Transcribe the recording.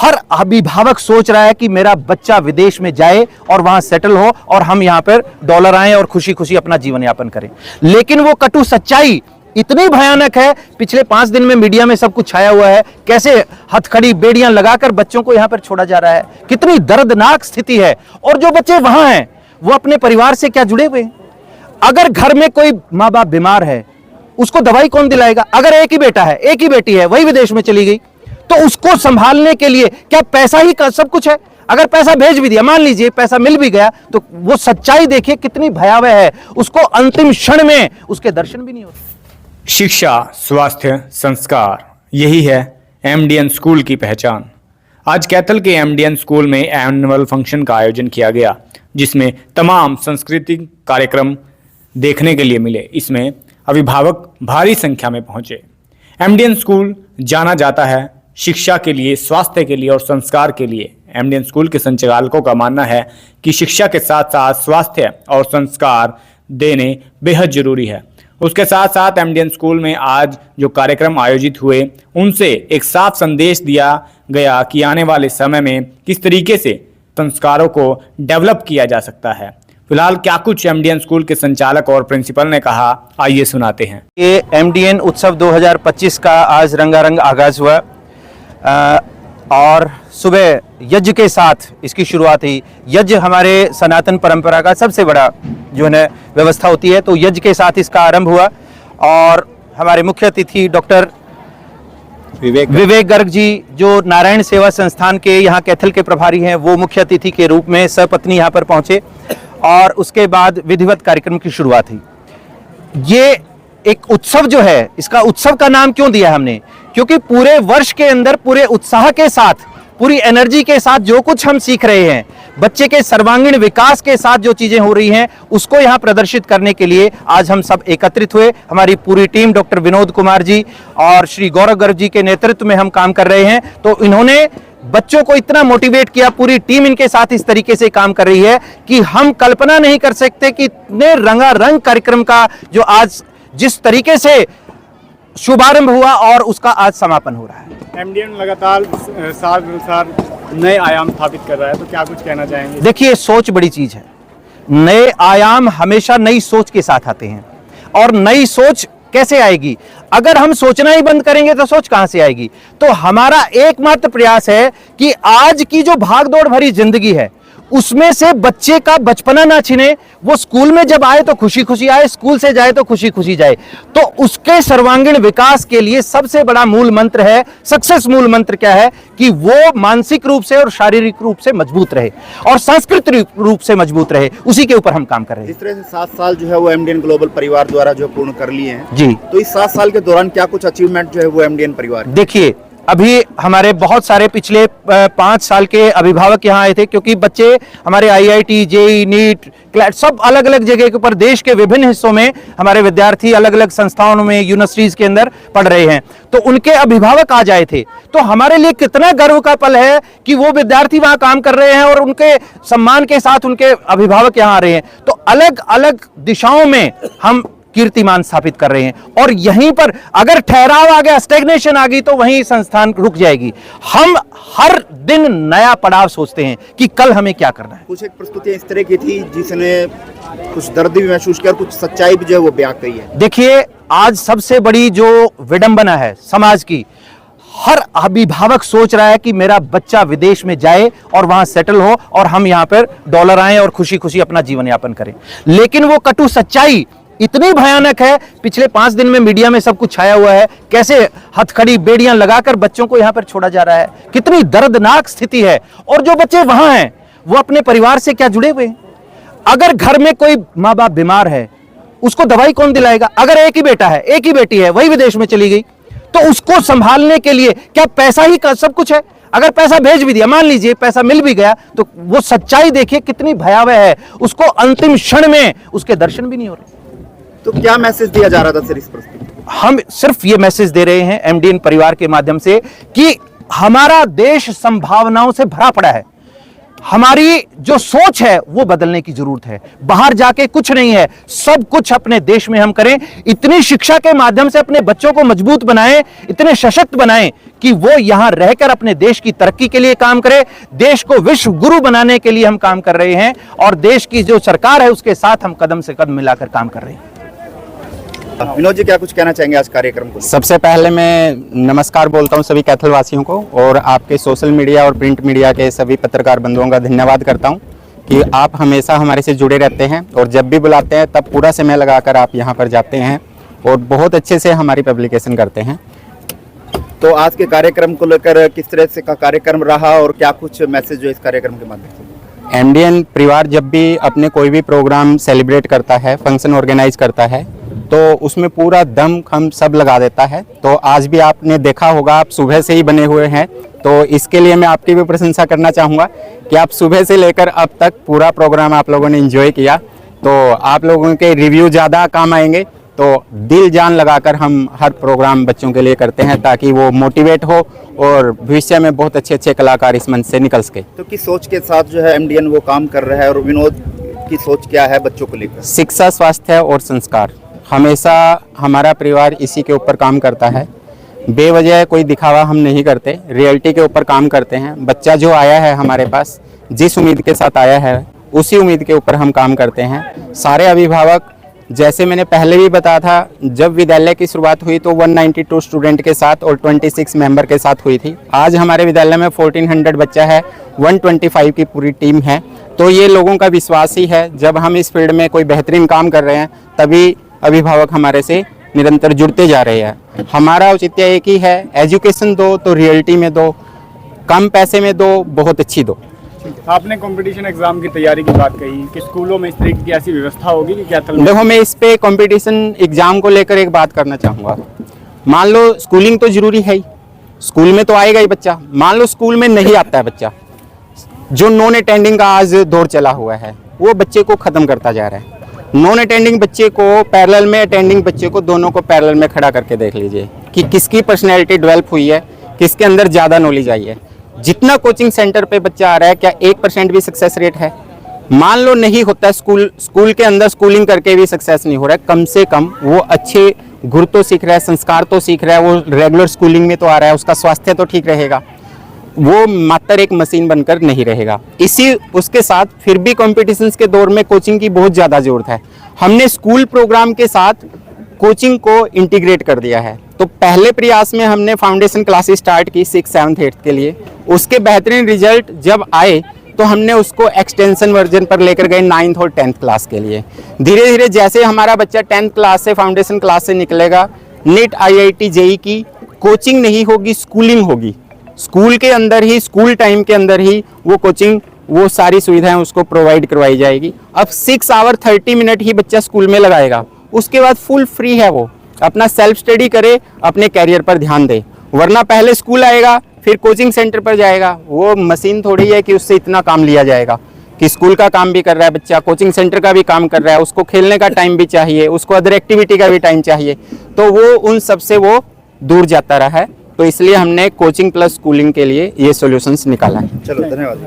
हर अभिभावक सोच रहा है कि मेरा बच्चा विदेश में जाए और वहां सेटल हो और हम यहां पर डॉलर आए और खुशी खुशी अपना जीवन यापन करें। लेकिन वो कटु सच्चाई इतनी भयानक है, पिछले 5 दिन में मीडिया में सब कुछ छाया हुआ है, कैसे हथकड़ी बेड़ियां लगाकर बच्चों को यहां पर छोड़ा जा रहा है, कितनी दर्दनाक स्थिति है। और जो बच्चे वहां हैं वो अपने परिवार से क्या जुड़े हुए हैं? अगर घर में कोई माँ बाप बीमार है, उसको दवाई कौन दिलाएगा? अगर एक ही बेटा है, एक ही बेटी है, वही विदेश में चली गई, तो उसको संभालने के लिए क्या पैसा ही सब कुछ है? अगर पैसा भेज भी दिया, मान लीजिए पैसा मिल भी गया, तो वो सच्चाई देखिए कितनी भयावह है, उसको अंतिम क्षण में उसके दर्शन भी नहीं होते। शिक्षा, स्वास्थ्य, संस्कार, यही है एमडीएन स्कूल की पहचान। आज कैथल के एमडीएन स्कूल में एनुअल फंक्शन का आयोजन किया गया, जिसमें तमाम सांस्कृतिक कार्यक्रम देखने के लिए मिले। इसमें अभिभावक भारी संख्या में पहुंचे। एमडीएन स्कूल जाना जाता है शिक्षा के लिए, स्वास्थ्य के लिए और संस्कार के लिए। एमडीएन स्कूल के संचालकों का मानना है कि शिक्षा के साथ साथ स्वास्थ्य और संस्कार देने बेहद जरूरी है। उसके साथ साथ एमडीएन स्कूल में आज जो कार्यक्रम आयोजित हुए, उनसे एक साफ संदेश दिया गया कि आने वाले समय में किस तरीके से संस्कारों को डेवलप किया जा सकता है। फिलहाल क्या कुछ एमडीएन स्कूल के संचालक और प्रिंसिपल ने कहा, आइए सुनाते हैं। ये एमडीएन उत्सव 2025 का आज रंगारंग आगाज हुआ और सुबह यज्ञ के साथ इसकी शुरुआत हुई। यज्ञ हमारे सनातन परंपरा का सबसे बड़ा जो है व्यवस्था होती है, तो यज्ञ के साथ इसका आरंभ हुआ और हमारे मुख्य अतिथि डॉक्टर विवेक गर्ग जी, जो नारायण सेवा संस्थान के यहाँ कैथल के प्रभारी हैं, वो मुख्य अतिथि के रूप में सपत्नी यहाँ पर पहुंचे और उसके बाद विधिवत कार्यक्रम की शुरुआत हुई। ये एक उत्सव जो है, इसका उत्सव का नाम क्यों दिया हमने? क्योंकि पूरे वर्ष के अंदर पूरे उत्साह के साथ, पूरी एनर्जी के साथ जो कुछ हम सीख रहे हैं, बच्चे के सर्वांगीण विकास के साथ जो चीजें हो रही हैं, उसको यहाँ प्रदर्शित करने के लिए आज हम सब एकत्रित हुए। हमारी पूरी टीम डॉक्टर विनोद कुमार जी और श्री गौरव गर्ग जी के नेतृत्व में हम काम कर रहे हैं। तो इन्होंने बच्चों को इतना मोटिवेट किया, पूरी टीम इनके साथ इस तरीके से काम कर रही है कि हम कल्पना नहीं कर सकते कि इतने रंगारंग कार्यक्रम का जो आज जिस तरीके से शुभारंभ हुआ और उसका आज समापन हो रहा है। एमडीएन लगातार साल नए आयाम स्थापित कर रहा है, तो क्या कुछ कहना चाहेंगे? देखिए, सोच बड़ी चीज है। नए आयाम हमेशा नई सोच के साथ आते हैं और नई सोच कैसे आएगी? अगर हम सोचना ही बंद करेंगे तो सोच कहां से आएगी? तो हमारा एकमात्र प्रयास है कि आज की जो भागदौड़ भरी जिंदगी है, उसमें से बच्चे का बचपना ना छिने। वो स्कूल में जब आए तो खुशी खुशी आए, स्कूल से जाए तो खुशी खुशी जाए। तो उसके सर्वांगीण विकास के लिए सबसे बड़ा मूल मंत्र है, सक्सेस मूल मंत्र क्या है? कि वो मानसिक रूप से और शारीरिक रूप से मजबूत रहे और सांस्कृतिक रूप से मजबूत रहे। उसी के ऊपर हम काम कर रहे हैं। जिस तरह से 7 साल जो है वो एमडीएन ग्लोबल परिवार द्वारा जो पूर्ण कर लिए हैं जी, तो इस 7 साल के दौरान क्या कुछ अचीवमेंट जो है वो एमडीएन परिवार? देखिए, अभी हमारे बहुत सारे पिछले 5 साल के अभिभावक यहाँ आए थे, क्योंकि बच्चे हमारे आईआईटी, जेईई, नीट, क्लैट सब अलग अलग जगह के ऊपर देश के विभिन्न हिस्सों में हमारे विद्यार्थी अलग अलग संस्थाओं में, यूनिवर्सिटीज के अंदर पढ़ रहे हैं। तो उनके अभिभावक आज आए थे। तो हमारे लिए कितना गर्व का पल है कि वो विद्यार्थी वहां काम कर रहे हैं और उनके सम्मान के साथ उनके अभिभावक यहाँ आ रहे हैं। तो अलग अलग दिशाओं में हम कीर्तिमान स्थापित कर रहे हैं और यहीं पर अगर ठहराव आ गया, स्टैग्नेशन आ गई, तो वहीं संस्थान रुक जाएगी। हम हर दिन नया पड़ाव सोचते हैं कि कल हमें क्या करना है। कुछ एक प्रस्तुति इस तरह की थी जिसने कुछ दर्द भी महसूस किया, कुछ सच्चाई भी जो है वो बयां कही है। देखिए, आज सबसे बड़ी जो विडंबना है समाज की, हर अभिभावक सोच रहा है कि मेरा बच्चा विदेश में जाए और वहां सेटल हो और हम यहां पर डॉलर आए और खुशी खुशी अपना जीवन यापन करें। लेकिन वो कटु सच्चाई इतनी भयानक है, पिछले 5 दिन में मीडिया में सब कुछ छाया हुआ है, कैसे हथकड़ी बेड़ियां लगाकर बच्चों को यहां पर छोड़ा जा रहा है, कितनी दर्दनाक स्थिति है। और जो बच्चे वहां हैं वो अपने परिवार से क्या जुड़े हुए हैं? अगर घर में कोई माँ बाप बीमार है, उसको दवाई कौन दिलाएगा? अगर एक ही बेटा है, एक ही बेटी है, वही विदेश में चली गई, तो उसको संभालने के लिए क्या पैसा ही सब कुछ है? अगर पैसा भेज भी दिया, मान लीजिए पैसा मिल भी गया, तो वो सच्चाई देखिए कितनी भयावह है, उसको अंतिम क्षण में उसके दर्शन भी नहीं हो रहे। तो क्या मैसेज दिया जा रहा था सर इस प्रस्तुति? हम सिर्फ ये मैसेज दे रहे हैं एमडीएन परिवार के माध्यम से कि हमारा देश संभावनाओं से भरा पड़ा है, हमारी जो सोच है वो बदलने की जरूरत है। बाहर जाके कुछ नहीं है, सब कुछ अपने देश में हम करें। इतनी शिक्षा के माध्यम से अपने बच्चों को मजबूत बनाएं, इतने सशक्त बनाएं कि वो यहां रहकर अपने देश की तरक्की के लिए काम करे। देश को विश्व गुरु बनाने के लिए हम काम कर रहे हैं और देश की जो सरकार है उसके साथ हम कदम से कदम मिलाकर काम कर रहे हैं। विनोद जी, क्या कुछ कहना चाहेंगे आज कार्यक्रम को? सबसे पहले मैं नमस्कार बोलता हूं सभी कैथल वासियों को और आपके सोशल मीडिया और प्रिंट मीडिया के सभी पत्रकार बंधुओं का धन्यवाद करता हूं कि आप हमेशा हमारे से जुड़े रहते हैं और जब भी बुलाते हैं तब पूरा समय लगाकर आप यहां पर जाते हैं और बहुत अच्छे से हमारी पब्लिकेशन करते हैं। तो आज के कार्यक्रम को लेकर किस तरह से का कार्यक्रम रहा और क्या कुछ मैसेज जो इस कार्यक्रम के माध्यम से? एमडीएन परिवार जब भी अपने कोई भी प्रोग्राम सेलिब्रेट करता है, फंक्शन ऑर्गेनाइज करता है, तो उसमें पूरा दम हम सब लगा देता है। तो आज भी आपने देखा होगा, आप सुबह से ही बने हुए हैं, तो इसके लिए मैं आपकी भी प्रशंसा करना चाहूँगा कि आप सुबह से लेकर अब तक पूरा प्रोग्राम आप लोगों ने एंजॉय किया। तो आप लोगों के रिव्यू ज़्यादा काम आएंगे। तो दिल जान लगाकर हम हर प्रोग्राम बच्चों के लिए करते हैं ताकि वो मोटिवेट हो और भविष्य में बहुत अच्छे अच्छे कलाकार इस मंच से निकल सके। तो किस सोच के साथ जो है एमडीएन वो काम कर रहा है और विनोद की सोच क्या है बच्चों को लेकर? शिक्षा, स्वास्थ्य और संस्कार, हमेशा हमारा परिवार इसी के ऊपर काम करता है। बेवजह कोई दिखावा हम नहीं करते, रियलिटी के ऊपर काम करते हैं। बच्चा जो आया है हमारे पास, जिस उम्मीद के साथ आया है उसी उम्मीद के ऊपर हम काम करते हैं। सारे अभिभावक, जैसे मैंने पहले भी बताया था, जब विद्यालय की शुरुआत हुई तो 192 स्टूडेंट के साथ और 26 मेंबर के साथ हुई थी। आज हमारे विद्यालय में 1400 बच्चा है, 125 की पूरी टीम है। तो ये लोगों का विश्वास ही है। जब हम इस फील्ड में कोई बेहतरीन काम कर रहे हैं तभी अभिभावक हमारे से निरंतर जुड़ते जा रहे हैं। हमारा औचित्य एक ही है, एजुकेशन दो तो रियलिटी में दो, कम पैसे में दो, बहुत अच्छी दो। आपने कंपटीशन एग्जाम की तैयारी की बात कही कि स्कूलों में इस तरीके की ऐसी व्यवस्था होगी कि कैथल में? देखो, मैं इस पे कंपटीशन एग्जाम को लेकर एक बात करना चाहूँगा। मान लो स्कूलिंग तो जरूरी है ही, स्कूल में तो आएगा ही बच्चा। मान लो स्कूल में नहीं आता है बच्चा, जो नॉन अटेंडिंग का आज दौर चला हुआ है वो बच्चे को ख़त्म करता जा रहा है। नॉन अटेंडिंग बच्चे को पैरेलल में, अटेंडिंग बच्चे को, दोनों को पैरेलल में खड़ा करके देख लीजिए कि किसकी पर्सनैलिटी डेवलप हुई है, किसके अंदर ज़्यादा नॉलेज आई है। जितना कोचिंग सेंटर पे बच्चा आ रहा है, क्या 1% भी सक्सेस रेट है? मान लो नहीं होता है, स्कूल के अंदर स्कूलिंग करके भी सक्सेस नहीं हो रहा है, कम से कम वो अच्छे गुर तो सीख रहा है, संस्कार तो सीख रहा है, वो रेगुलर स्कूलिंग में तो आ रहा है, उसका स्वास्थ्य तो ठीक रहेगा, वो मात्र एक मशीन बनकर नहीं रहेगा। इसी उसके साथ फिर भी कॉम्पिटिशन्स के दौर में कोचिंग की बहुत ज़्यादा ज़रूरत है। हमने स्कूल प्रोग्राम के साथ कोचिंग को इंटीग्रेट कर दिया है। तो पहले प्रयास में हमने फाउंडेशन क्लासेस स्टार्ट की 6th, 7th, 8th के लिए। उसके बेहतरीन रिजल्ट जब आए तो हमने उसको एक्सटेंशन वर्जन पर लेकर गए 9th और 10th क्लास के लिए। धीरे धीरे जैसे हमारा बच्चा 10th क्लास से, फाउंडेशन क्लास से निकलेगा, नीट, IIT, JEE की कोचिंग नहीं होगी, स्कूलिंग होगी। स्कूल के अंदर ही, स्कूल टाइम के अंदर ही वो कोचिंग, वो सारी सुविधाएं उसको प्रोवाइड करवाई जाएगी। अब 6 आवर 30 मिनट ही बच्चा स्कूल में लगाएगा, उसके बाद फुल फ्री है, वो अपना सेल्फ स्टडी करे, अपने कैरियर पर ध्यान दे। वरना पहले स्कूल आएगा फिर कोचिंग सेंटर पर जाएगा। वो मशीन थोड़ी है कि उससे इतना काम लिया जाएगा कि स्कूल का काम भी कर रहा है बच्चा, कोचिंग सेंटर का भी काम कर रहा है, उसको खेलने का टाइम भी चाहिए, उसको अदर एक्टिविटी का भी टाइम चाहिए। तो वो उन सब से वो दूर जाता रहा है। तो इसलिए हमने कोचिंग प्लस स्कूलिंग के लिए ये सॉल्यूशंस निकाला है। चलो, धन्यवाद।